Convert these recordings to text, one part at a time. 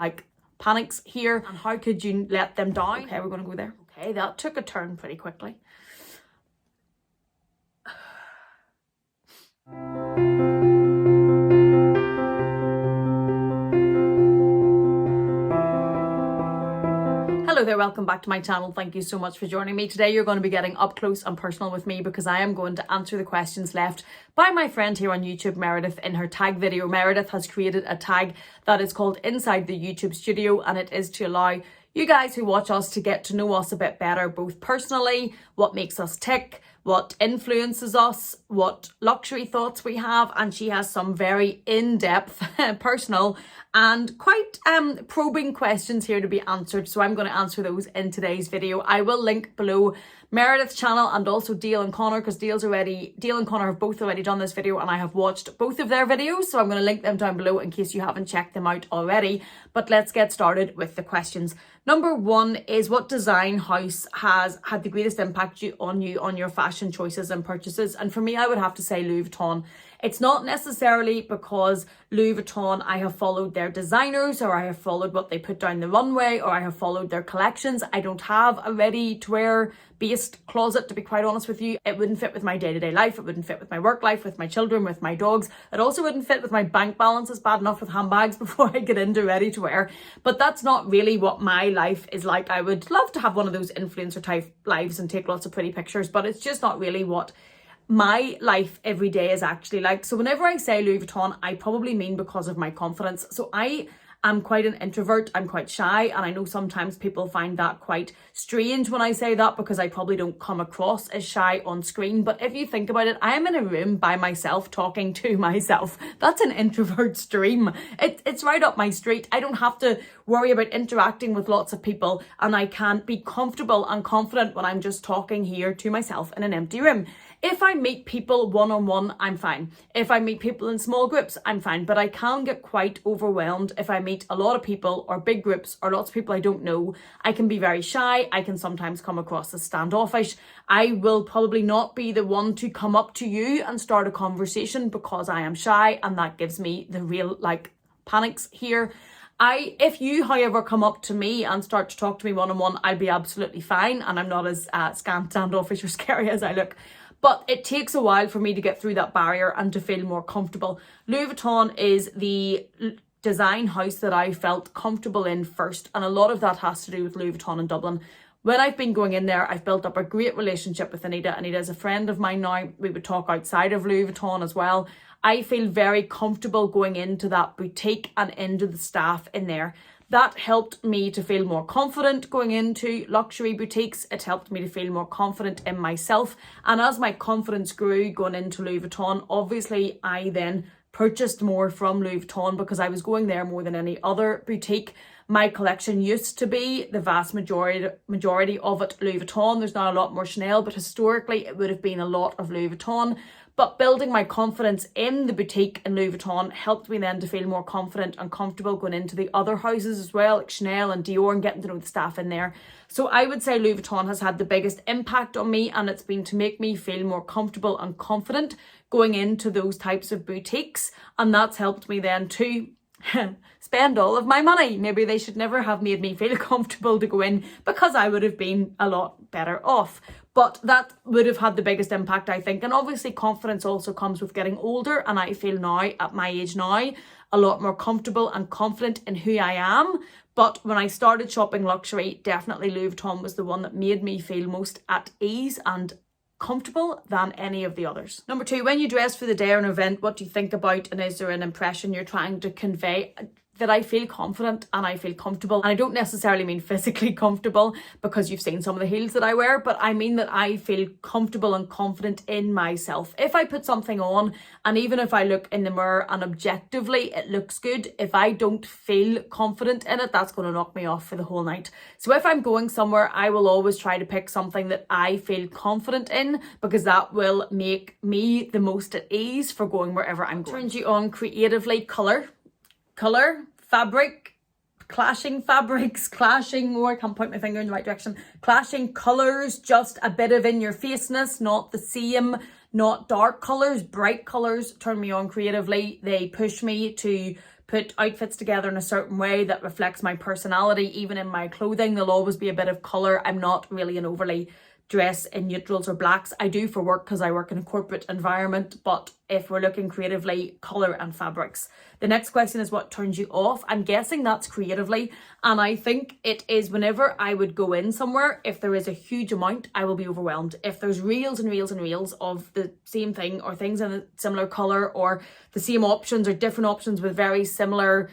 like panics here, and how could you let them down? Okay, we're going to go there. Okay, that took a turn pretty quickly. Hello there, welcome back to my channel. Thank you so much for joining me. Today you're going to be getting up close and personal with me because I am going to answer the questions left by my friend here on YouTube, Meredith, in her tag video. Meredith has created a tag that is called Inside the YouTube Studio, and it is to allow you guys who watch us to get to know us a bit better, both personally, what makes us tick, what influences us, what luxury thoughts we have, and she has some very in-depth, personal and quite probing questions here to be answered. So I'm going to answer those in today's video. I will link below Meredith's channel and also Dale and Connor, because Dale and Connor have both already done this video and I have watched both of their videos, so I'm going to link them down below in case you haven't checked them out already. But let's get started with the questions. Number one is, what design house has had the greatest impact on you on your fashion choices and purchases? And for me, I would have to say Louis Vuitton. It's not necessarily because Louis Vuitton, I have followed their designers, or I have followed what they put down the runway, or I have followed their collections. I don't have a ready-to-wear based closet, to be quite honest with you. It wouldn't fit with my day-to-day life. It wouldn't fit with my work life, with my children, with my dogs. It also wouldn't fit with my bank balance. It's bad enough with handbags before I get into ready-to-wear. But that's not really what my life is like. I would love to have one of those influencer type lives and take lots of pretty pictures, but it's just not really what my life every day is actually like. So whenever I say Louis Vuitton, I probably mean because of my confidence. So I am quite an introvert. I'm quite shy, and I know sometimes people find that quite strange when I say that, because I probably don't come across as shy on screen. But if you think about it, I am in a room by myself talking to myself. That's an introvert's dream. It's right up my street. I don't have to worry about interacting with lots of people, and I can be comfortable and confident when I'm just talking here to myself in an empty room. If I meet people one-on-one, I'm fine. If I meet people in small groups, I'm fine. But I can get quite overwhelmed if I meet a lot of people or big groups or lots of people I don't know. I can be very shy. I can sometimes come across as standoffish. I will probably not be the one to come up to you and start a conversation because I am shy, and that gives me the real panics here. If you, however, come up to me and start to talk to me one-on-one, I'll be absolutely fine, and I'm not as standoffish or scary as I look. But it takes a while for me to get through that barrier and to feel more comfortable. Louis Vuitton is the design house that I felt comfortable in first, and a lot of that has to do with Louis Vuitton in Dublin. When I've been going in there, I've built up a great relationship with Anita. Anita is a friend of mine now. We would talk outside of Louis Vuitton as well. I feel very comfortable going into that boutique and into the staff in there. That helped me to feel more confident going into luxury boutiques. It helped me to feel more confident in myself. And as my confidence grew going into Louis Vuitton, obviously I then purchased more from Louis Vuitton because I was going there more than any other boutique. My collection used to be the vast majority of it Louis Vuitton. There's now a lot more Chanel, but historically it would have been a lot of Louis Vuitton. But building my confidence in the boutique in Louis Vuitton helped me then to feel more confident and comfortable going into the other houses as well, like Chanel and Dior, and getting to know the staff in there. So I would say Louis Vuitton has had the biggest impact on me, and it's been to make me feel more comfortable and confident going into those types of boutiques. And that's helped me then to spend all of my money. Maybe they should never have made me feel comfortable to go in, because I would have been a lot better off. But that would have had the biggest impact, I think. And obviously confidence also comes with getting older, and I feel now, at my age now, a lot more comfortable and confident in who I am. But when I started shopping luxury, definitely Louis Vuitton was the one that made me feel most at ease and comfortable than any of the others. Number two, when you dress for the day or an event, what do you think about, and is there an impression you're trying to convey? That I feel confident and I feel comfortable. And I don't necessarily mean physically comfortable, because you've seen some of the heels that I wear, but I mean that I feel comfortable and confident in myself. If I put something on, and even if I look in the mirror and objectively it looks good, if I don't feel confident in it, that's going to knock me off for the whole night. So if I'm going somewhere, I will always try to pick something that I feel confident in, because that will make me the most at ease for going wherever I'm going. Turns you on creatively. Colour, fabric, clashing fabrics, clashing, I can't point my finger in the right direction, clashing colours, just a bit of in-your-faceness, not the same, not dark colours, bright colours turn me on creatively. They push me to put outfits together in a certain way that reflects my personality. Even in my clothing, there'll always be a bit of colour. I'm not really an overly dress in neutrals or blacks. I do for work because I work in a corporate environment, but if we're looking creatively, colour and fabrics. The next question is, what turns you off? I'm guessing that's creatively, and I think it is whenever I would go in somewhere, if there is a huge amount, I will be overwhelmed. If there's reels and reels and reels of the same thing, or things in a similar colour, or the same options or different options with very similar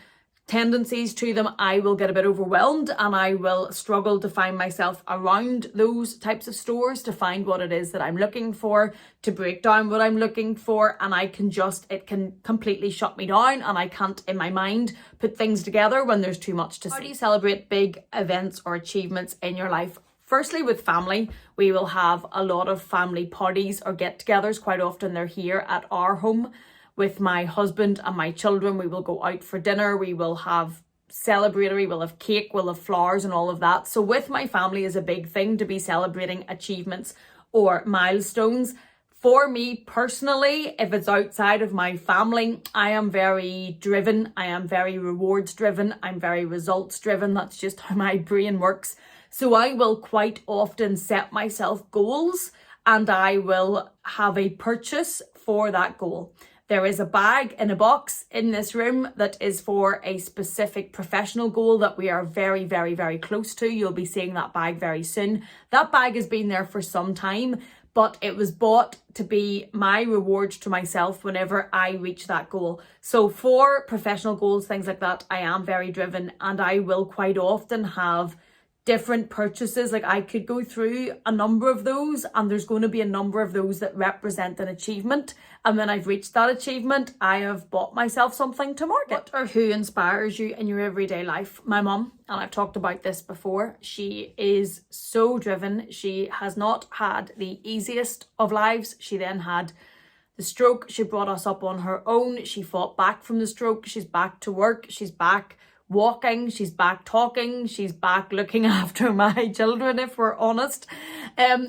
tendencies to them, I will get a bit overwhelmed, and I will struggle to find myself around those types of stores to find what it is that I'm looking for, to break down what I'm looking for, and it can completely shut me down, and I can't in my mind put things together when there's too much to see. How do you celebrate big events or achievements in your life? Firstly, with family, we will have a lot of family parties or get-togethers. Quite often they're here at our home. With my husband and my children, we will go out for dinner, we will have celebratory, we'll have cake, we'll have flowers and all of that. So with my family is a big thing to be celebrating achievements or milestones. For me personally, if it's outside of my family, I am very driven, I am very rewards driven, I'm very results driven. That's just how my brain works. So I will quite often set myself goals, and I will have a purchase for that goal. There is a bag in a box in this room that is for a specific professional goal that we are very, very, very close to. You'll be seeing that bag very soon. That bag has been there for some time, but it was bought to be my reward to myself whenever I reach that goal. So for professional goals, things like that, I am very driven, and I will quite often have different purchases. Like I could go through a number of those, and there's going to be a number of those that represent an achievement, and when I've reached that achievement, I have bought myself something to mark it. What or who inspires you in your everyday life? My mum, and I've talked about this before, she is so driven. She has not had the easiest of lives. She then had the stroke. She brought us up on her own. She fought back from the stroke. She's back to work. She's back walking, she's back talking, she's back looking after my children, if we're honest.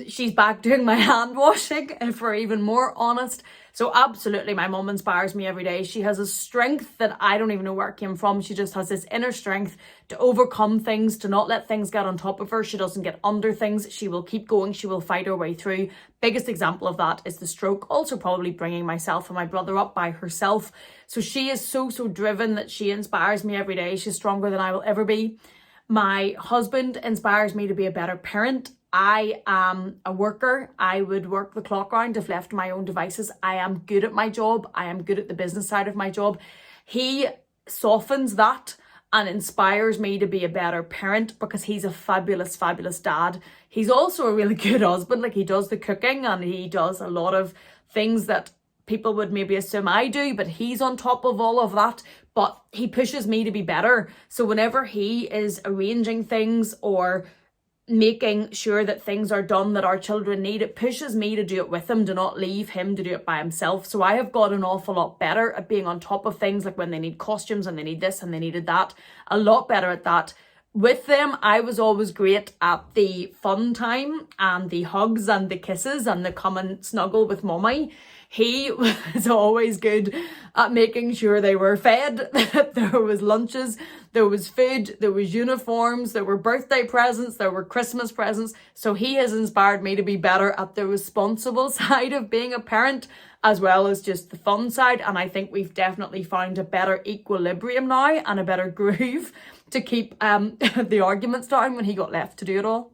She's back doing my hand washing, if we're even more honest. So absolutely, my mum inspires me every day. She has a strength that I don't even know where it came from. She just has this inner strength to overcome things, to not let things get on top of her. She doesn't get under things. She will keep going. She will fight her way through. Biggest example of that is the stroke. Also probably bringing myself and my brother up by herself. So she is so driven that she inspires me every day. She's stronger than I will ever be. My husband inspires me to be a better parent. I am a worker. I would work the clock round if left to my own devices. I am good at my job. I am good at the business side of my job. He softens that and inspires me to be a better parent because he's a fabulous, fabulous dad. He's also a really good husband. Like, he does the cooking and he does a lot of things that people would maybe assume I do, but he's on top of all of that. But he pushes me to be better. So whenever he is arranging things or making sure that things are done that our children need, it pushes me to do it with him, to not leave him to do it by himself. So I have got an awful lot better at being on top of things, like when they need costumes and they need this and they needed that, a lot better at that. With them, I was always great at the fun time and the hugs and the kisses and the come and snuggle with mummy. He was always good at making sure they were fed, that there was lunches, there was food, there was uniforms, there were birthday presents, there were Christmas presents. So he has inspired me to be better at the responsible side of being a parent, as well as just the fun side. And I think we've definitely found a better equilibrium now and a better groove to keep the arguments down when he got left to do it all.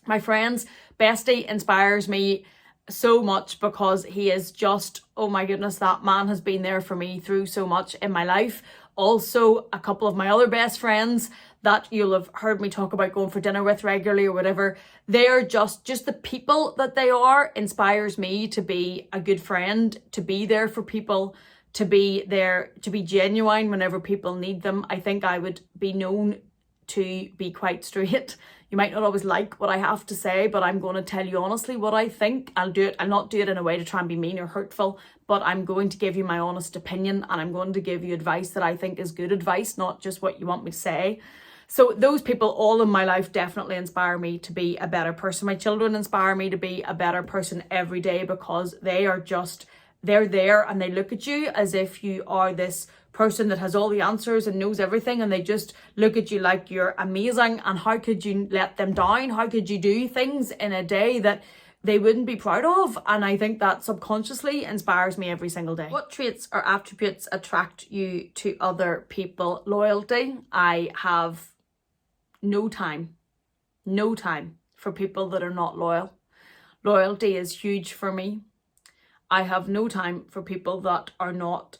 My friend's bestie inspires me so much because he is just, oh my goodness, that man has been there for me through so much in my life. Also, a couple of my other best friends that you'll have heard me talk about going for dinner with regularly or whatever, they're just the people that they are inspires me to be a good friend, to be there for people, to be there, to be genuine whenever people need them. I think I would be known to be quite straight. You might not always like what I have to say, but I'm going to tell you honestly what I think. I'll not do it in a way to try and be mean or hurtful, but I'm going to give you my honest opinion, and I'm going to give you advice that I think is good advice, not just what you want me to say. So those people all in my life definitely inspire me to be a better person. My children inspire me to be a better person every day because they're there and they look at you as if you are this person that has all the answers and knows everything, and they just look at you like you're amazing, and how could you let them down? How could you do things in a day that they wouldn't be proud of? And I think that subconsciously inspires me every single day. What traits or attributes attract you to other people? Loyalty. I have no time for people that are not loyal. Loyalty is huge for me. I have no time for people that are not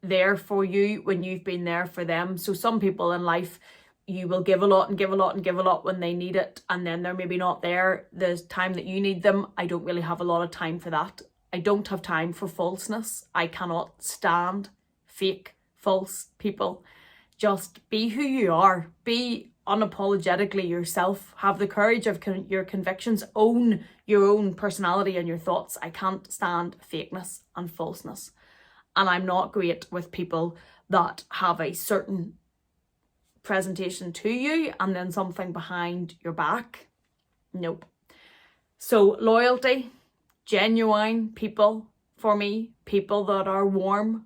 there for you when you've been there for them. So some people in life, you will give a lot and give a lot and give a lot when they need it, and then they're maybe not there the time that you need them. I don't really have a lot of time for that. I don't have time for falseness. I cannot stand fake, false people. Just be who you are. Be unapologetically yourself. Have the courage of your convictions. Own your own personality and your thoughts. I can't stand fakeness and falseness. And I'm not great with people that have a certain presentation to you and then something behind your back. Nope. So loyalty, genuine people for me, people that are warm,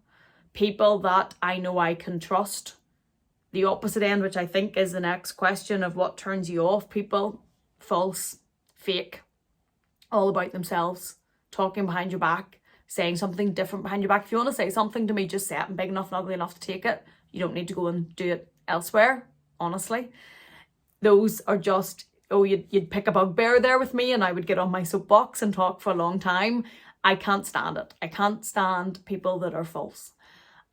people that I know I can trust. The opposite end, which I think is the next question of what turns you off, people, false, fake, all about themselves, talking behind your back, saying something different behind your back. If you want to say something to me, just say it. I'm big enough and ugly enough to take it. You don't need to go and do it elsewhere, honestly. Those are just, you'd pick a bugbear there with me and I would get on my soapbox and talk for a long time. I can't stand it. I can't stand people that are false.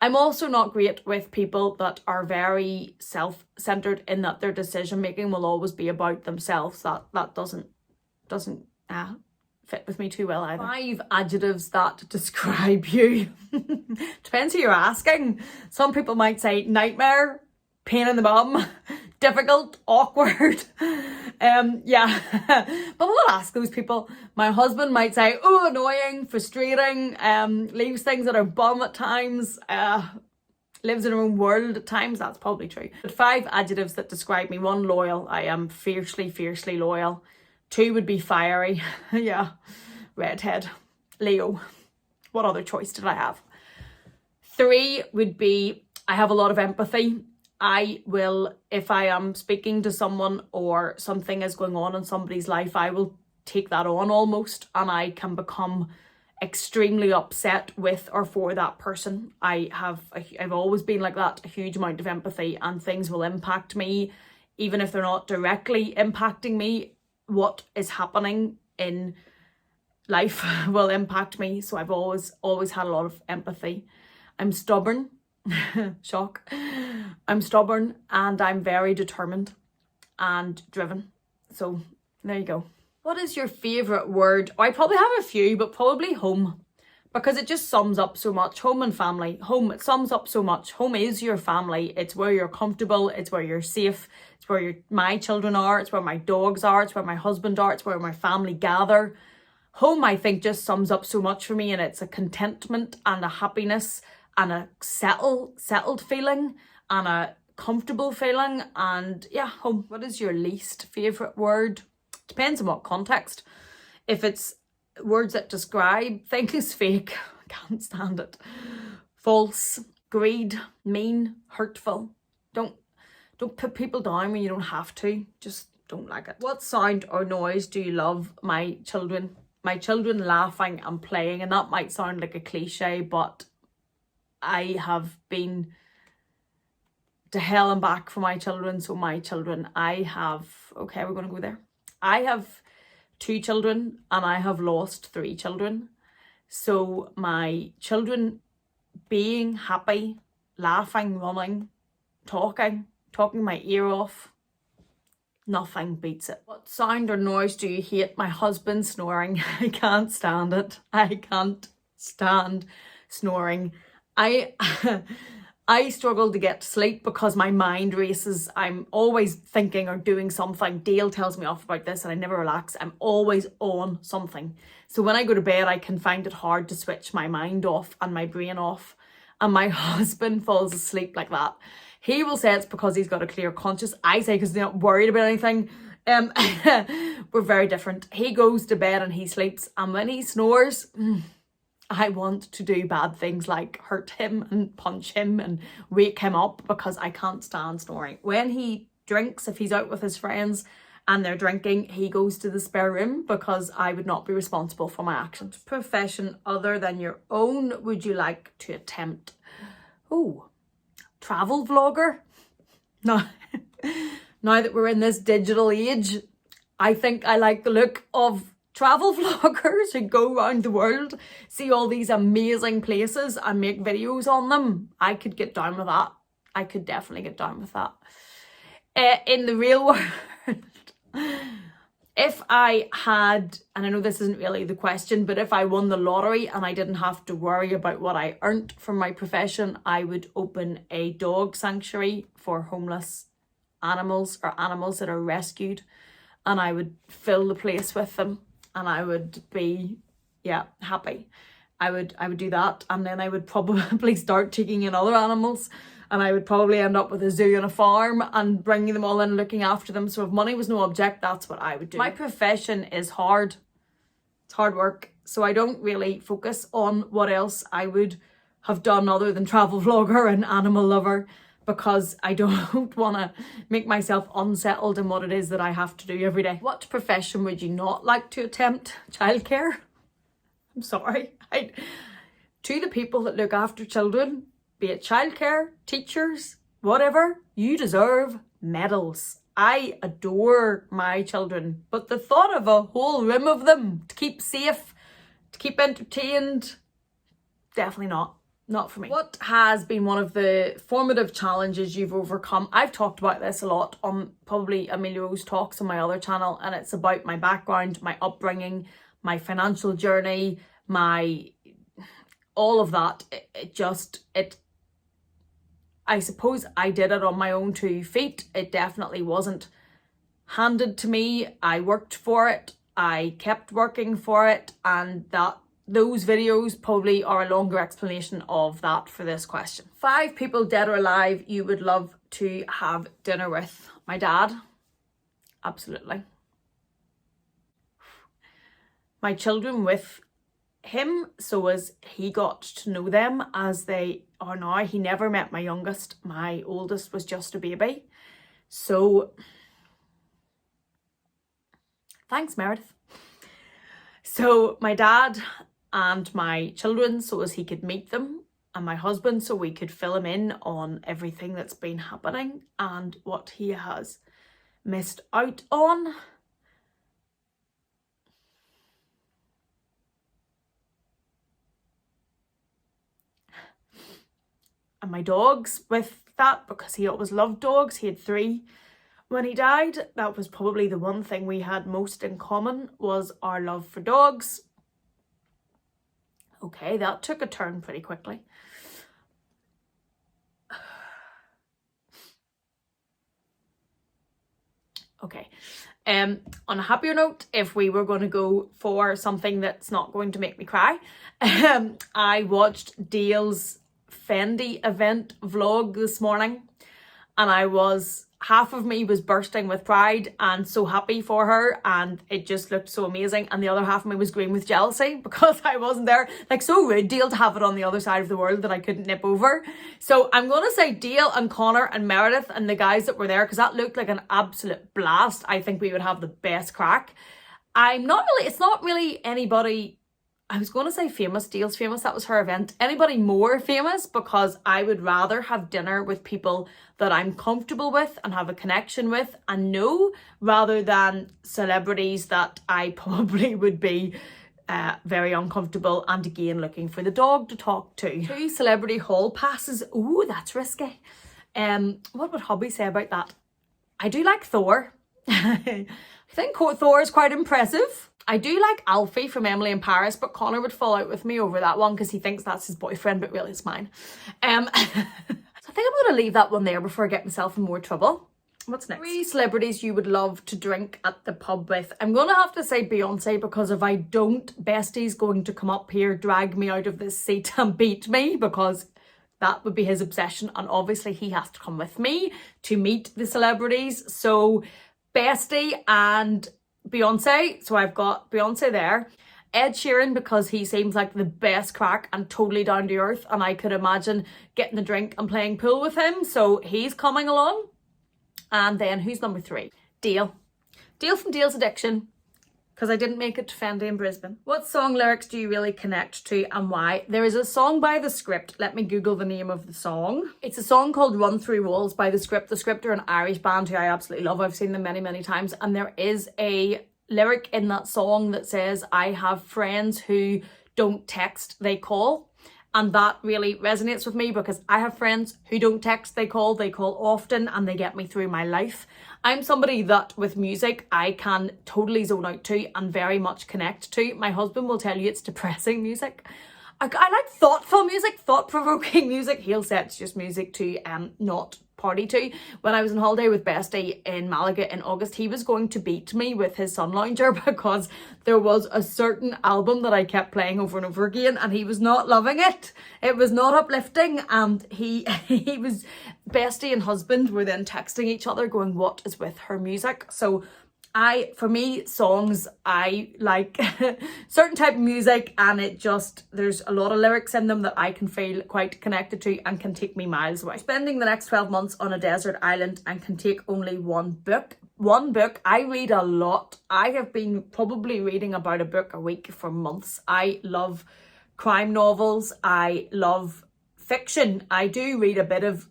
I'm also not great with people that are very self-centered in that their decision making will always be about themselves. That doesn't fit with me too well either. 5 adjectives that describe you. Depends who you're asking. Some people might say nightmare, pain in the bum, difficult, awkward. Yeah, but we'll not ask those people. My husband might say, oh, annoying, frustrating, leaves things that are bum at times, lives in her own world at times. That's probably true. But 5 adjectives that describe me. 1, loyal. I am fiercely loyal. 2 would be fiery. Yeah, redhead. Leo. What other choice did I have? 3 would be, I have a lot of empathy. I will, if I am speaking to someone or something is going on in somebody's life, I will take that on almost, and I can become extremely upset with or for that person. I've always been like that, a huge amount of empathy, and things will impact me, even if they're not directly impacting me. What is happening in life will impact me. So I've always had a lot of empathy. I'm stubborn. Shock. I'm stubborn and I'm very determined and driven. So there you go. What is your favourite word? I probably have a few, but probably home, because it just sums up so much. Home and family. Home, it sums up so much. Home is your family. It's where you're comfortable. It's where you're safe. It's where my children are. It's where my dogs are. It's where my husband are. It's where my family gather. Home, I think, just sums up so much for me, and it's a contentment and a happiness and a settled feeling and a comfortable feeling. And yeah, home. What is your least favourite word? Depends on what context. If it's words that describe things, fake, can't stand it. False, greed, mean, hurtful. Don't put people down when you don't have to. Just don't like it. What sound or noise do you love? My children laughing and playing, and that might sound like a cliche, but I have been to hell and back for my children. So my children, we're going to go there. I have 2 children and I have lost 3 children. So my children being happy, laughing, running, talking my ear off, nothing beats it. What sound or noise do you hate? My husband snoring. I can't stand it. I can't stand snoring. I struggle to get to sleep because my mind races. I'm always thinking or doing something. Dale tells me off about this and I never relax. I'm always on something. So when I go to bed, I can find it hard to switch my mind off and my brain off. And my husband falls asleep like that. He will say it's because he's got a clear conscience. I say because he's not worried about anything. We're very different. He goes to bed and he sleeps. And when he snores, I want to do bad things like hurt him and punch him and wake him up because I can't stand snoring. When he drinks, if he's out with his friends and they're drinking, he goes to the spare room because I would not be responsible for my actions. What profession other than your own would you like to attempt? Oh, travel vlogger? No. Now that we're in this digital age, I think I like the look of travel vloggers who go around the world, see all these amazing places and make videos on them. I could get down with that. I could definitely get down with that. In the real world, if I had, and I know this isn't really the question, but if I won the lottery and I didn't have to worry about what I earned from my profession, I would open a dog sanctuary for homeless animals or animals that are rescued, and I would fill the place with them. And I would be, happy. I would do that, and then I would probably start taking in other animals, and I would probably end up with a zoo and a farm and bringing them all in and looking after them. So if money was no object, that's what I would do. My profession is hard. It's hard work. So I don't really focus on what else I would have done other than travel vlogger and animal lover, because I don't want to make myself unsettled in what it is that I have to do every day. What profession would you not like to attempt? Childcare? I'm sorry. To the people that look after children, be it childcare, teachers, whatever, you deserve medals. I adore my children, but the thought of a whole room of them to keep safe, to keep entertained, definitely not. Not for me. What has been one of the formative challenges you've overcome? I've talked about this a lot on probably Amelia's talks on my other channel, and it's about my background, my upbringing, my financial journey, all of that. I suppose I did it on my own 2 feet. It definitely wasn't handed to me. I worked for it. I kept working for it, and those videos probably are a longer explanation of that for this question. 5 people, dead or alive, you would love to have dinner with. My dad, absolutely. My children with him, so as he got to know them as they are now. He never met my youngest. My oldest was just a baby. So, thanks, Meredith. So my dad and my children, so as he could meet them, and my husband, so we could fill him in on everything that's been happening and what he has missed out on. And my dogs with that, because he always loved dogs. He had 3 when he died. That was probably the one thing we had most in common, was our love for dogs. Okay, that took a turn pretty quickly. Okay, on a happier note, if we were going to go for something that's not going to make me cry, I watched Dale's Fendi event vlog this morning, and half of me was bursting with pride and so happy for her, and it just looked so amazing, and the other half of me was green with jealousy because I wasn't there. Like, so rude, Dale, to have it on the other side of the world that I couldn't nip over. So I'm going to say Dale and Connor and Meredith and the guys that were there, because that looked like an absolute blast. I think we would have the best crack. It's not really anybody, I was going to say famous. Dale's famous, that was her event. Anybody more famous, because I would rather have dinner with people that I'm comfortable with and have a connection with and know, rather than celebrities that I probably would be very uncomfortable and again looking for the dog to talk to. 2 celebrity hall passes. Ooh, that's risky. What would hubby say about that? I do like Thor. I think Thor is quite impressive. I do like Alfie from Emily in Paris, but Connor would fall out with me over that one because he thinks that's his boyfriend, but really it's mine. So I think I'm going to leave that one there before I get myself in more trouble. What's next? 3 celebrities you would love to drink at the pub with. I'm going to have to say Beyonce, because if I don't, Bestie's going to come up here, drag me out of this seat and beat me, because that would be his obsession. And obviously he has to come with me to meet the celebrities. So Bestie and Beyonce. So I've got Beyonce there. Ed Sheeran, because he seems like the best crack and totally down to earth, and I could imagine getting a drink and playing pool with him, so he's coming along. And then who's number 3? Dale. Dale from Dale's Addiction, because I didn't make it to Fendi in Brisbane. What song lyrics do you really connect to and why? There is a song by The Script. Let me Google the name of the song. It's a song called Run Through Walls by The Script. The Script are an Irish band who I absolutely love. I've seen them many, many times. And there is a lyric in that song that says, I have friends who don't text, they call. And that really resonates with me because I have friends who don't text, they call often, and they get me through my life. I'm somebody that with music, I can totally zone out to and very much connect to. My husband will tell you it's depressing music. I like thoughtful music, thought-provoking music. He'll say it's just music to not party to. When I was on holiday with Bestie in Malaga in August, he was going to beat me with his sun lounger because there was a certain album that I kept playing over and over again and he was not loving it. It was not uplifting, and he was, Bestie and husband were then texting each other going, what is with her music? So for me, songs, I like certain type of music, and there's a lot of lyrics in them that I can feel quite connected to and can take me miles away. Spending the next 12 months on a desert island and can take only one book. I read a lot. I have been probably reading about a book a week for months. I love crime novels. I love fiction. I do read a bit of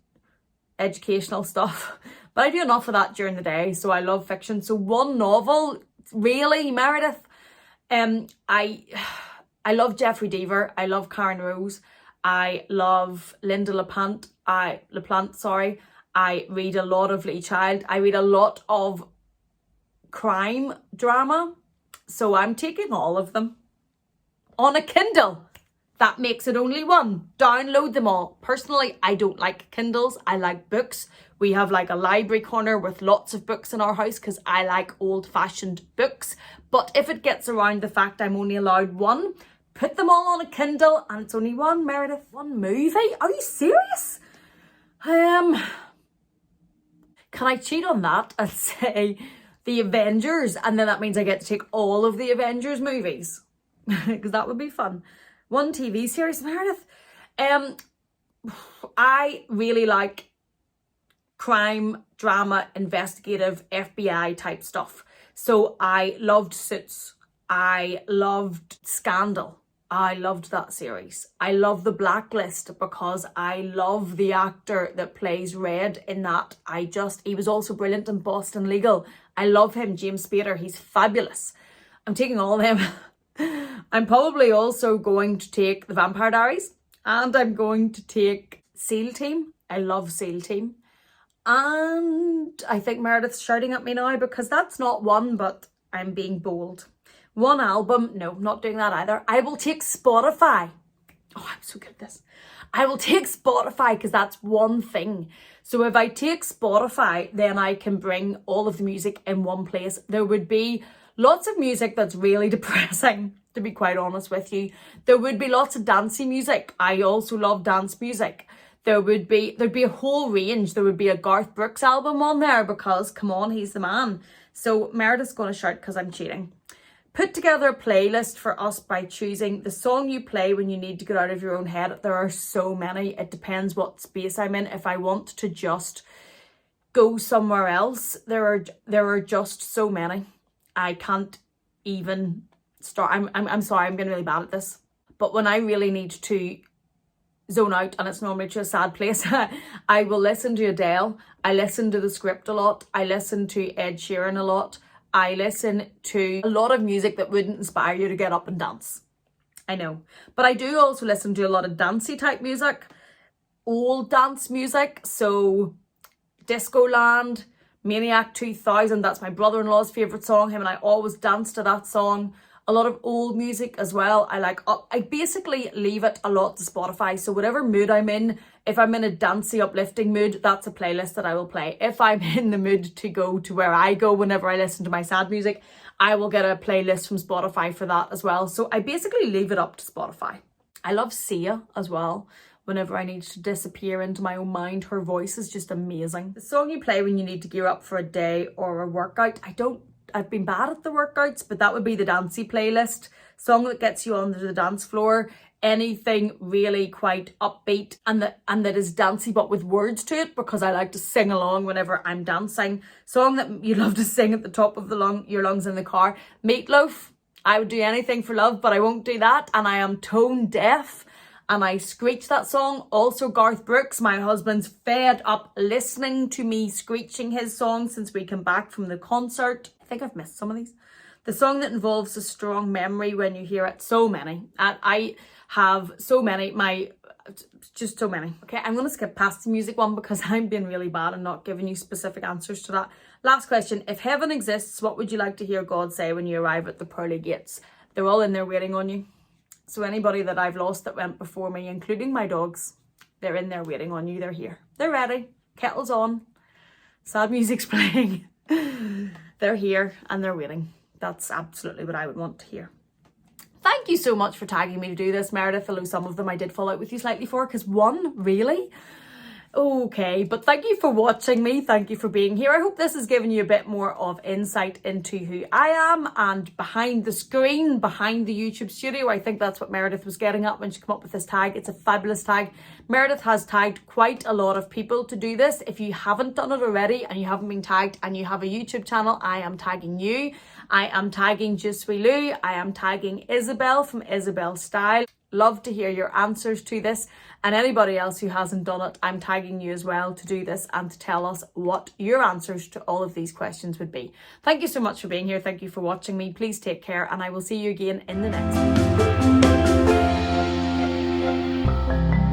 educational stuff, but I do enough of that during the day, so I love fiction. So one novel, really, Meredith. I love Jeffrey Deaver. I love Karen Rose. I love Linda LaPlante. I read a lot of Lee Child. I read a lot of crime drama. So I'm taking all of them on a Kindle. That makes it only one. Download them all. Personally, I don't like Kindles. I like books. We have like a library corner with lots of books in our house because I like old-fashioned books. But if it gets around the fact I'm only allowed one, put them all on a Kindle, and it's only one, Meredith. One movie? Are you serious? Can I cheat on that and say The Avengers, and then that means I get to take all of the Avengers movies? Because that would be fun. One TV series, Meredith. I really like crime, drama, investigative, FBI type stuff. So I loved Suits. I loved Scandal. I loved that series. I love The Blacklist because I love the actor that plays Red in that. He was also brilliant in Boston Legal. I love him, James Spader. He's fabulous. I'm taking all of them. I'm probably also going to take The Vampire Diaries, and I'm going to take SEAL Team. I love SEAL Team. And I think Meredith's shouting at me now because that's not one, but I'm being bold. One album, no, not doing that either. I will take Spotify. Oh, I'm so good at this. I will take Spotify because that's one thing. So if I take Spotify, then I can bring all of the music in one place. There would be lots of music that's really depressing, to be quite honest with you. There would be lots of dancey music. I also love dance music. There'd be a whole range. There would be a Garth Brooks album on there because, come on, he's the man. So Meredith's going to shout because I'm cheating. Put together a playlist for us by choosing the song you play when you need to get out of your own head. There are so many. It depends what space I'm in. If I want to just go somewhere else, there are just so many. I can't even start. I'm sorry, I'm getting really bad at this. But when I really need to zone out, and it's normally to a sad place, I will listen to Idyl. I listen to The Script a lot. I listen to Ed Sheeran a lot. I listen to a lot of music that wouldn't inspire you to get up and dance. I know. But I do also listen to a lot of dancey type music. Old dance music. So Discoland, Maniac 2000, that's my brother-in-law's favourite song. Him and I always dance to that song. A lot of old music as well. I basically leave it a lot to Spotify. So whatever mood I'm in, if I'm in a dancey, uplifting mood, that's a playlist that I will play. If I'm in the mood to go to where I go whenever I listen to my sad music, I will get a playlist from Spotify for that as well. So I basically leave it up to Spotify. I love Sia as well. Whenever I need to disappear into my own mind, her voice is just amazing. The song you play when you need to gear up for a day or a workout, I don't I've been bad at the workouts, but that would be the dancey playlist. Song that gets you onto the dance floor. Anything really quite upbeat and that is dancey but with words to it, because I like to sing along whenever I'm dancing. Song that you love to sing at the top of your lungs in the car. Meatloaf. I would do anything for love, but I won't do that, and I am tone deaf and I screech that song. Also Garth Brooks. My husband's fed up listening to me screeching his song since we came back from the concert. I think I've missed some of these. The song that involves a strong memory when you hear it. So many. And I have so many. Just so many. Okay, I'm going to skip past the music one because I'm being really bad and not giving you specific answers to that. Last question. If heaven exists, what would you like to hear God say when you arrive at the pearly gates? They're all in there waiting on you. So anybody that I've lost that went before me, including my dogs, they're in there waiting on you. They're here. They're ready. Kettle's on. Sad music's playing. They're here and they're waiting. That's absolutely what I would want to hear. Thank you so much for tagging me to do this, Meredith, although some of them I did fall out with you slightly for, because one, really? Okay, but thank you for watching me. Thank you for being here. I hope this has given you a bit more of insight into who I am and behind the screen, behind the YouTube studio. I think that's what Meredith was getting at when she came up with this tag. It's a fabulous tag. Meredith has tagged quite a lot of people to do this. If you haven't done it already and you haven't been tagged and you have a YouTube channel, I am tagging you. I am tagging Je suis Lou. I am tagging Isabel from Isabel Style. Love to hear your answers to this, and anybody else who hasn't done it, I'm tagging you as well to do this and to tell us what your answers to all of these questions would be. Thank you so much for being here. Thank you for watching me. Please take care, and I will see you again in the next one.